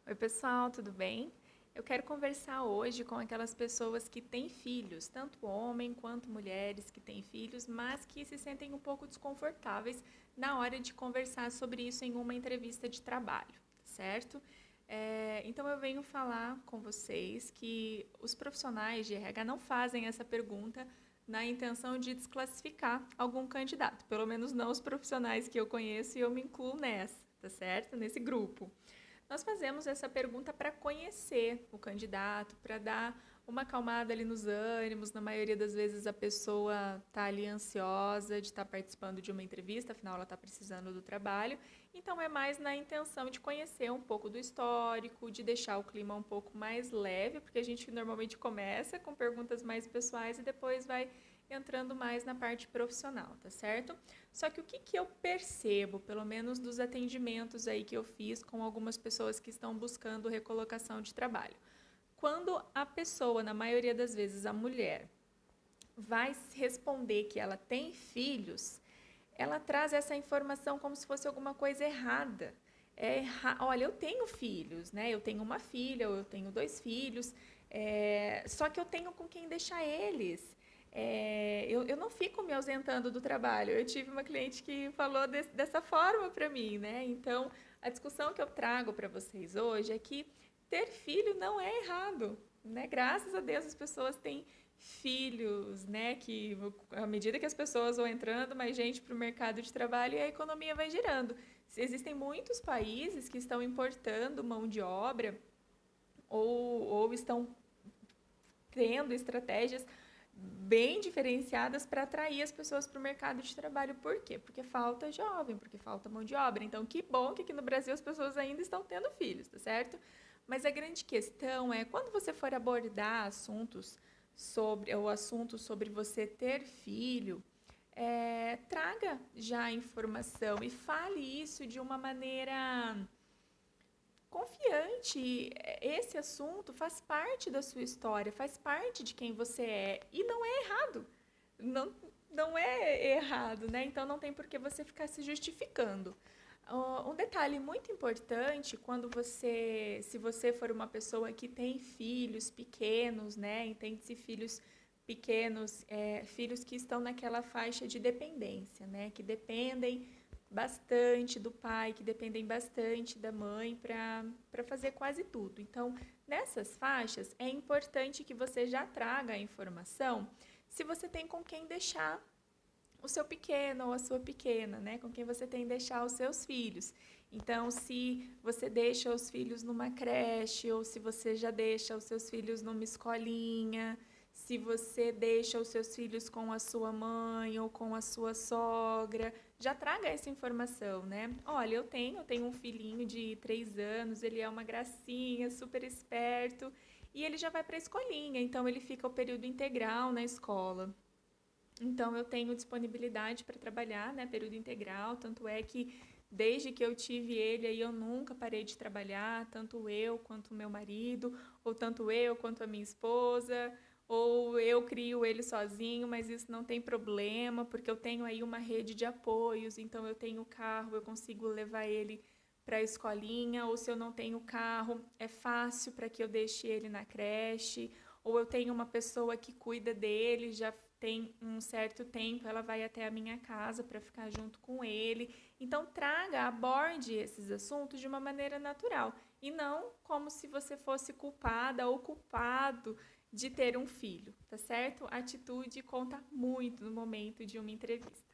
Oi, pessoal, tudo bem? Eu quero conversar hoje com aquelas pessoas que têm filhos, tanto homem quanto mulheres que têm filhos, mas que se sentem um pouco desconfortáveis na hora de conversar sobre isso em uma entrevista de trabalho, certo? Então eu venho falar com vocês que os profissionais de RH não fazem essa pergunta na intenção de desclassificar algum candidato, pelo menos não os profissionais que eu conheço e eu me incluo nessa, tá certo? Nesse grupo. Nós fazemos essa pergunta para conhecer o candidato, para dar uma acalmada ali nos ânimos. Na maioria das vezes a pessoa está ali ansiosa de estar participando de uma entrevista, afinal ela está precisando do trabalho. Então é mais na intenção de conhecer um pouco do histórico, de deixar o clima um pouco mais leve, porque a gente normalmente começa com perguntas mais pessoais e depois vai entrando mais na parte profissional, tá certo? Só que o que eu percebo, pelo menos dos atendimentos aí que eu fiz com algumas pessoas que estão buscando recolocação de trabalho. Quando a pessoa, na maioria das vezes a mulher, vai responder que ela tem filhos, ela traz essa informação como se fosse alguma coisa errada. Olha, eu tenho filhos, né? Eu tenho uma filha, ou eu tenho dois filhos, só que eu tenho com quem deixar eles. Eu não fico me ausentando do trabalho. Eu tive uma cliente que falou dessa forma para mim, né? Então, a discussão que eu trago para vocês hoje é que ter filho não é errado, né? Graças a Deus as pessoas têm filhos, né? Que à medida que as pessoas vão entrando, mais gente para o mercado de trabalho e a economia vai girando. Existem muitos países que estão importando mão de obra ou estão tendo estratégias bem diferenciadas para atrair as pessoas para o mercado de trabalho. Por quê? Porque falta jovem, porque falta mão de obra. Então, que bom que aqui no Brasil as pessoas ainda estão tendo filhos, tá certo? Mas a grande questão é, quando você for abordar assuntos sobre você ter filho, traga já a informação e fale isso de uma maneira confiante. Esse assunto faz parte da sua história, faz parte de quem você é. E não é errado. Não, não é errado, né? Então não tem por que você ficar se justificando. Um detalhe muito importante quando se você for uma pessoa que tem filhos pequenos, né? Entende-se filhos pequenos, filhos que estão naquela faixa de dependência, né? Que dependem bastante do pai, que dependem bastante da mãe para fazer quase tudo. Então, nessas faixas, é importante que você já traga a informação se você tem com quem deixar o seu pequeno ou a sua pequena, né? Com quem você tem que deixar os seus filhos. Então, se você deixa os filhos numa creche ou se você já deixa os seus filhos numa escolinha, se você deixa os seus filhos com a sua mãe ou com a sua sogra, já traga essa informação, né? Olha, eu tenho um filhinho de 3 anos, ele é uma gracinha, super esperto, e ele já vai para a escolinha, então ele fica o período integral na escola. Então, eu tenho disponibilidade para trabalhar, né, período integral, tanto é que desde que eu tive ele, aí eu nunca parei de trabalhar, tanto eu quanto o meu marido, ou tanto eu quanto a minha esposa, ou eu crio ele sozinho, mas isso não tem problema, porque eu tenho aí uma rede de apoios, então eu tenho carro, eu consigo levar ele para a escolinha, ou se eu não tenho carro, é fácil para que eu deixe ele na creche, ou eu tenho uma pessoa que cuida dele, já tem um certo tempo, ela vai até a minha casa para ficar junto com ele. Então, aborde esses assuntos de uma maneira natural e não como se você fosse culpada ou culpado de ter um filho, tá certo? A atitude conta muito no momento de uma entrevista.